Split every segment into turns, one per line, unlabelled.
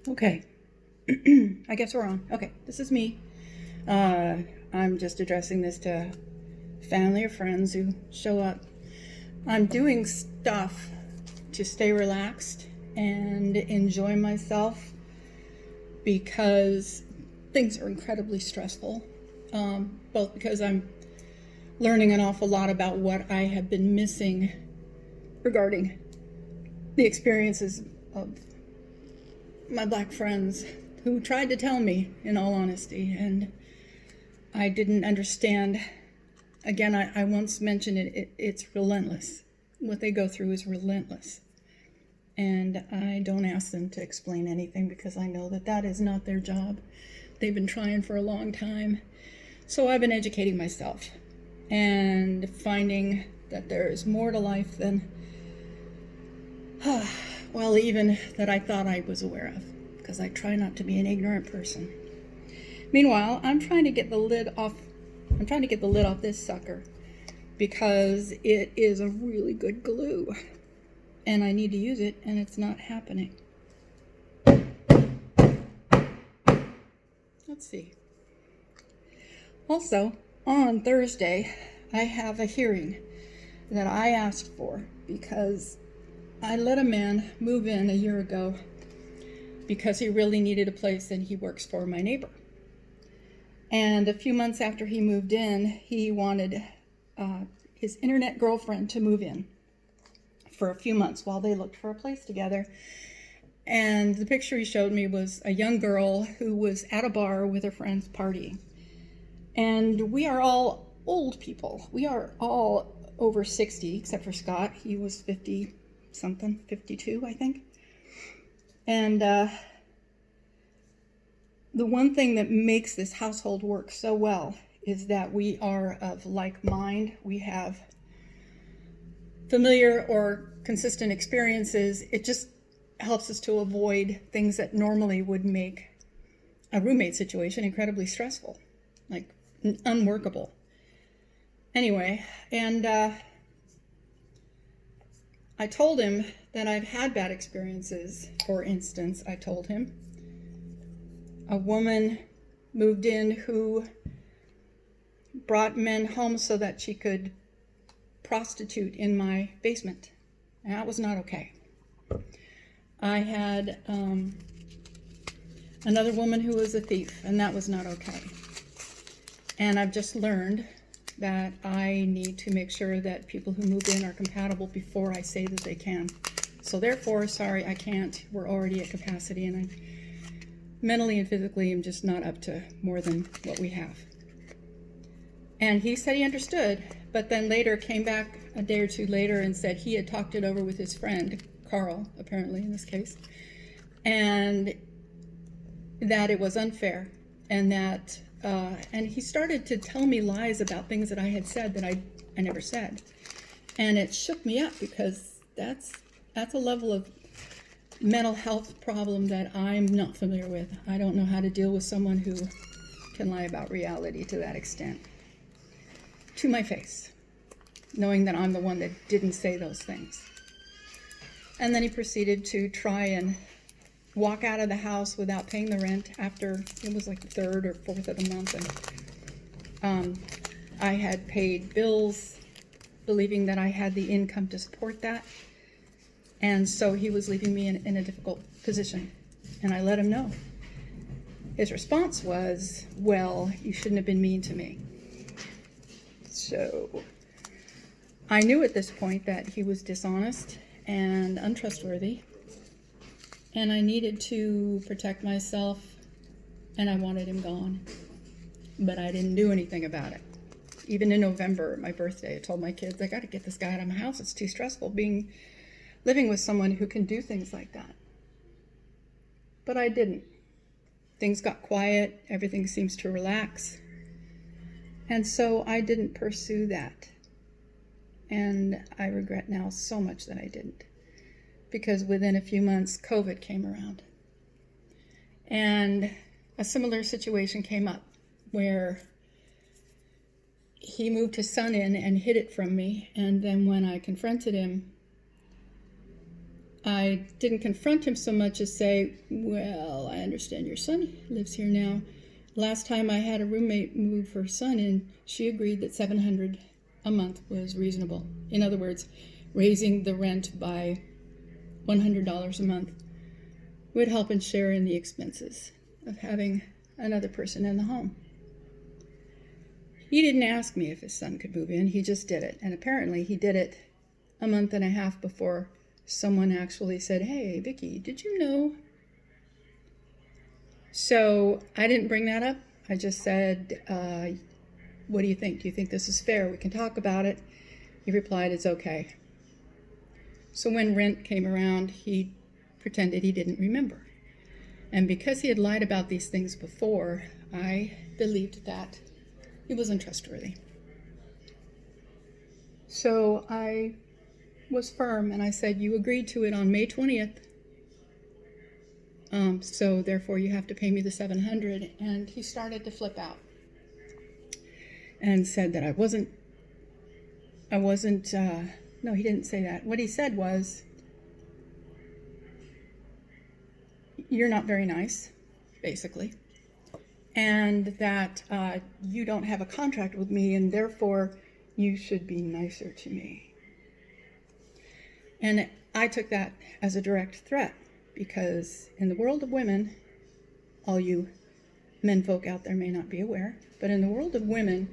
Okay, I guess we're on. Okay, this is me. I'm just addressing this to family or friends who show up. I'm doing stuff to stay relaxed and enjoy myself because things are incredibly stressful. Both because I'm learning an awful lot about what I have been missing regarding the experiences of my black friends who tried to tell me, in all honesty, and I didn't understand. Again, I once mentioned it's relentless. What they go through is relentless. And I don't ask them to explain anything because I know that that is not their job. They've been trying for a long time. So I've been educating myself and finding that there is more to life than, well, even that I thought I was aware of, because I try not to be an ignorant person. Meanwhile, I'm trying to get the lid off this sucker because it is a really good glue and I need to use it and it's not happening. Let's see. Also, on Thursday, I have a hearing that I asked for because I let a man move in a year ago because he really needed a place and he works for my neighbor. And a few months after he moved in, he wanted his internet girlfriend to move in for a few months while they looked for a place together. And the picture he showed me was a young girl who was at a bar with her friends partying. And we are all old people. We are all over 60, except for Scott. He was 50 something, 52, I think. And the one thing that makes this household work so well is that we are of like mind. We have familiar or consistent experiences. It just helps us to avoid things that normally would make a roommate situation incredibly stressful, like unworkable. Anyway, and I told him that I've had bad experiences. For instance, I told him a woman moved in who brought men home so that she could prostitute in my basement. And that was not okay. I had another woman who was a thief, and that was not okay. And I've just learned that I need to make sure that people who move in are compatible before I say that they can. So therefore, sorry, I can't. We're already at capacity, and I mentally and physically am just not up to more than what we have. And he said he understood, but then later came back a day or two later and said he had talked it over with his friend, Carl, apparently in this case, and that it was unfair, and that and he started to tell me lies about things that I had said that I never said. And it shook me up because that's a level of mental health problem that I'm not familiar with. I don't know how to deal with someone who can lie about reality to that extent. To my face, knowing that I'm the one that didn't say those things. And then he proceeded to try and walk out of the house without paying the rent after it was like the third or fourth of the month. And I had paid bills believing that I had the income to support that. And so he was leaving me in a difficult position. And I let him know. His response was, well, you shouldn't have been mean to me. So I knew at this point that he was dishonest and untrustworthy. And I needed to protect myself, and I wanted him gone. But I didn't do anything about it. Even in November, my birthday, I told my kids, I got to get this guy out of my house. It's too stressful living with someone who can do things like that. But I didn't. Things got quiet. Everything seems to relax. And so I didn't pursue that. And I regret now so much that I didn't. Because within a few months, COVID came around. And a similar situation came up where he moved his son in and hid it from me. And then when I confronted him, I didn't confront him so much as say, well, I understand your son lives here now. Last time I had a roommate move her son in, she agreed that $700 a month was reasonable. In other words, raising the rent by $100 a month would help and share in the expenses of having another person in the home. He didn't ask me if his son could move in, he just did it. And apparently he did it a month and a half before someone actually said, hey, Vicki, did you know? So I didn't bring that up. I just said, what do you think? Do you think this is fair? We can talk about it. He replied, it's okay. So when rent came around, he pretended he didn't remember. And because he had lied about these things before, I believed that he was untrustworthy. So I was firm and I said, you agreed to it on May 20th. So therefore you have to pay me the $700. And he started to flip out and said that no, he didn't say that. What he said was, you're not very nice, basically. And that you don't have a contract with me and therefore you should be nicer to me. And I took that as a direct threat because in the world of women, all you menfolk out there may not be aware, but in the world of women,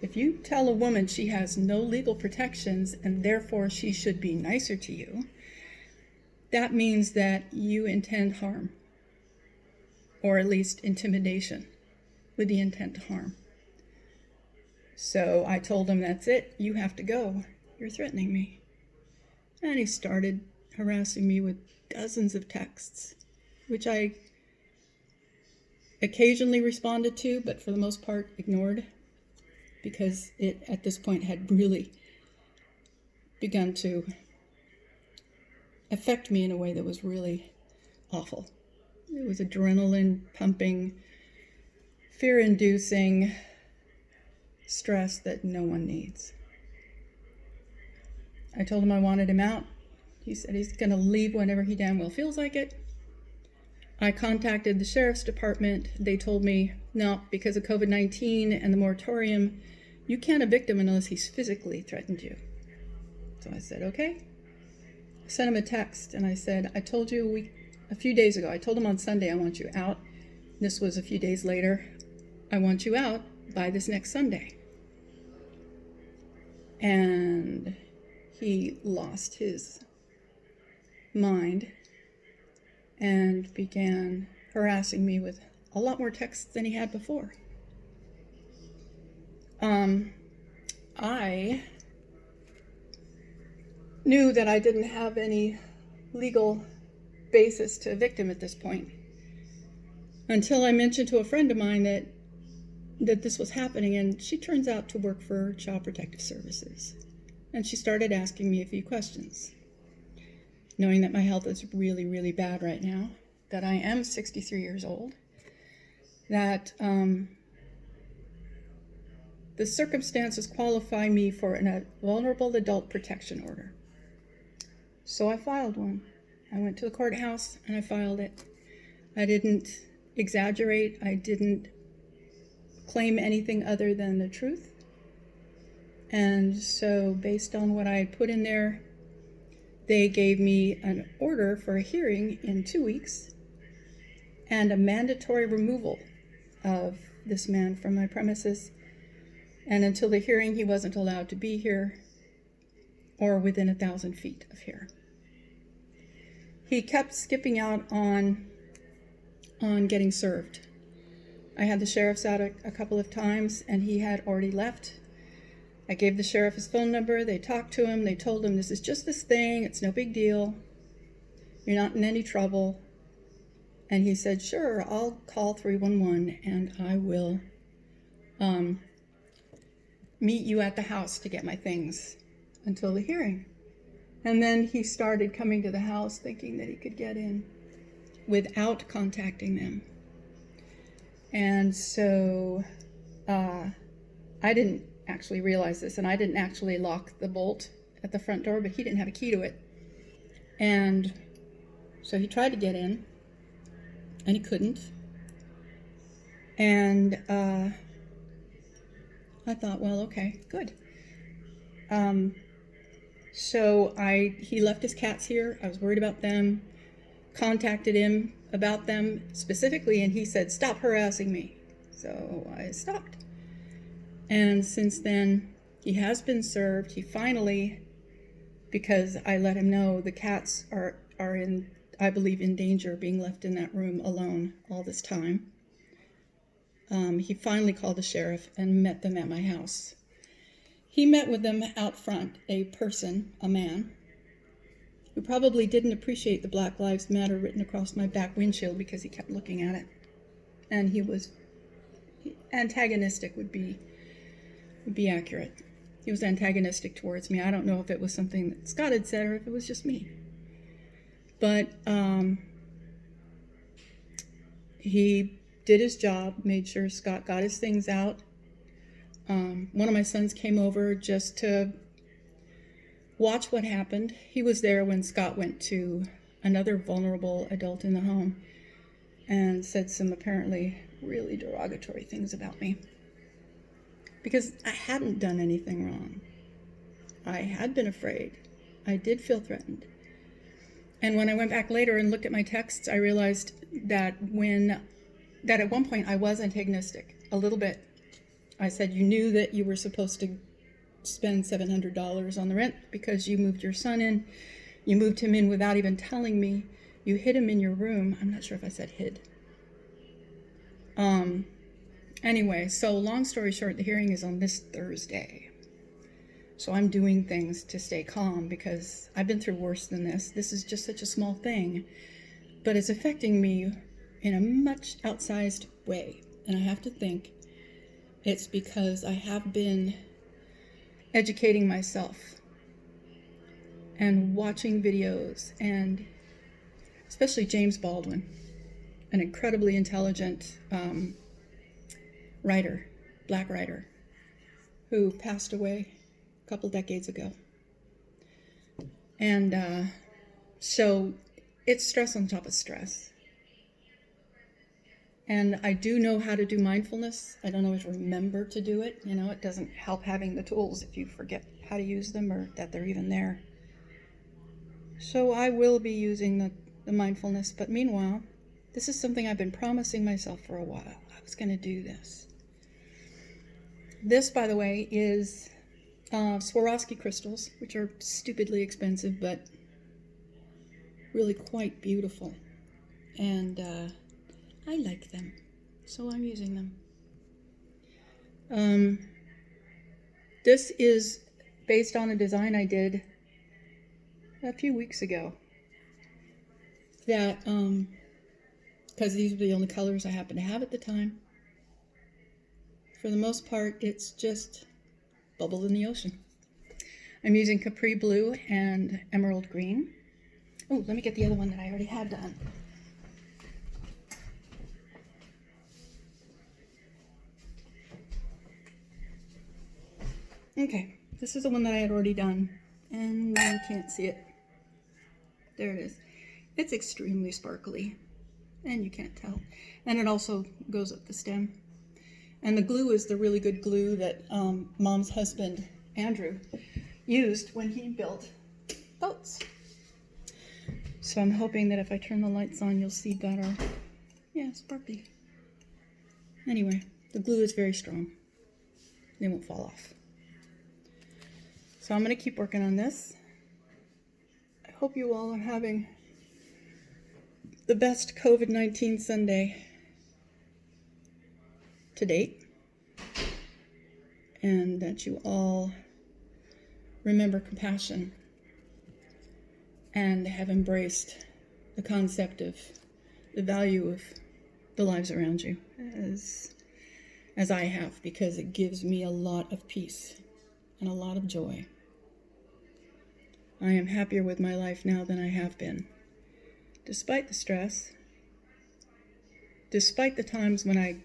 if you tell a woman she has no legal protections and therefore she should be nicer to you, that means that you intend harm, or at least intimidation with the intent to harm. So I told him, that's it, you have to go, you're threatening me. And he started harassing me with dozens of texts, which I occasionally responded to, but for the most part ignored, because it at this point had really begun to affect me in a way that was really awful. It was adrenaline pumping, fear-inducing stress that no one needs. I told him I wanted him out. He said he's going to leave whenever he damn well feels like it. I contacted the sheriff's department. They told me, no, because of COVID-19 and the moratorium, you can't evict him unless he's physically threatened you. So I said, okay. I sent him a text and I said, I told you a few days ago, I told him on Sunday I want you out. This was a few days later. I want you out by this next Sunday. And he lost his mind and began harassing me with a lot more texts than he had before. I knew that I didn't have any legal basis to evict him at this point until I mentioned to a friend of mine that this was happening, and she turns out to work for Child Protective Services. And she started asking me a few questions, knowing that my health is really, really bad right now, that I am 63 years old, that the circumstances qualify me for a vulnerable adult protection order. So I filed one. I went to the courthouse and I filed it. I didn't exaggerate. I didn't claim anything other than the truth. And so based on what I put in there, they gave me an order for a hearing in 2 weeks and a mandatory removal of this man from my premises. And until the hearing, he wasn't allowed to be here or within 1,000 feet of here. He kept skipping out on getting served. I had the sheriffs out a couple of times and he had already left. I gave the sheriff his phone number. They talked to him. They told him, this is just this thing. It's no big deal. You're not in any trouble. And he said, sure, I'll call 311 and I will meet you at the house to get my things until the hearing. And then he started coming to the house thinking that he could get in without contacting them. And so I didn't actually realize this, and I didn't actually lock the bolt at the front door, but he didn't have a key to it. And so he tried to get in, and he couldn't. And I thought, well, okay, good. So he left his cats here. I was worried about them. Contacted him about them specifically, and he said, stop harassing me. So I stopped. And since then, he has been served. He finally, because I let him know the cats are in, I believe, in danger of being left in that room alone all this time. He finally called the sheriff and met them at my house. He met with them out front, a man, who probably didn't appreciate the Black Lives Matter written across my back windshield because he kept looking at it. And he was antagonistic would be accurate. He was antagonistic towards me. I don't know if it was something that Scott had said or if it was just me. But he did his job, made sure Scott got his things out. One of my sons came over just to watch what happened. He was there when Scott went to another vulnerable adult in the home and said some apparently really derogatory things about me. Because I hadn't done anything wrong. I had been afraid. I did feel threatened. And when I went back later and looked at my texts, I realized that at one point I was antagonistic, a little bit. I said, you knew that you were supposed to spend $700 on the rent because you moved your son in. You moved him in without even telling me. You hid him in your room. I'm not sure if I said hid. Anyway, so long story short, the hearing is on this Thursday. So I'm doing things to stay calm because I've been through worse than this. This is just such a small thing, but it's affecting me in a much outsized way. And I have to think it's because I have been educating myself and watching videos, and especially James Baldwin, an incredibly intelligent writer, black writer, who passed away a couple decades ago. And so it's stress on top of stress. And I do know how to do mindfulness. I don't always remember to do it. You know, it doesn't help having the tools if you forget how to use them or that they're even there. So I will be using the mindfulness. But meanwhile, this is something I've been promising myself for a while. I was going to do this. This, by the way, is Swarovski crystals, which are stupidly expensive, but really quite beautiful. And I like them, so I'm using them. This is based on a design I did a few weeks ago. That, because these were the only colors I happened to have at the time. For the most part, it's just bubble in the ocean. I'm using Capri Blue and Emerald Green. Oh, let me get the other one that I already had done. Okay, this is the one that I had already done, and you can't see it. There it is. It's extremely sparkly, and you can't tell. And it also goes up the stem. And the glue is the really good glue that Mom's husband, Andrew, used when he built boats. So I'm hoping that if I turn the lights on, you'll see better. Yeah, sparkly. Anyway, the glue is very strong. They won't fall off. So I'm going to keep working on this. I hope you all are having the best COVID-19 Sunday to date, and that you all remember compassion and have embraced the concept of the value of the lives around you, as I have, because it gives me a lot of peace and a lot of joy. I am happier with my life now than I have been, despite the stress, despite the times when I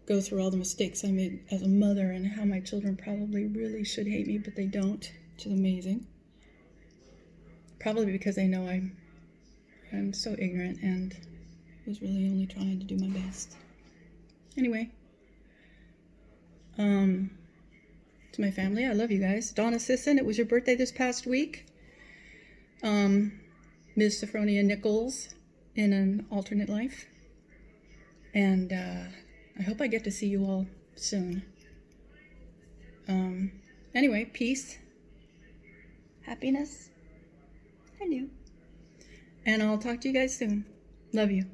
go through all the mistakes I made as a mother and how my children probably really should hate me, but they don't, which is amazing. Probably because they know I'm so ignorant and was really only trying to do my best. Anyway, to my family, I love you guys. Donna Sisson, it was your birthday this past week. Ms. Sophronia Nichols in an alternate life. And I hope I get to see you all soon. Anyway, peace, happiness, hello. And I'll talk to you guys soon. Love you.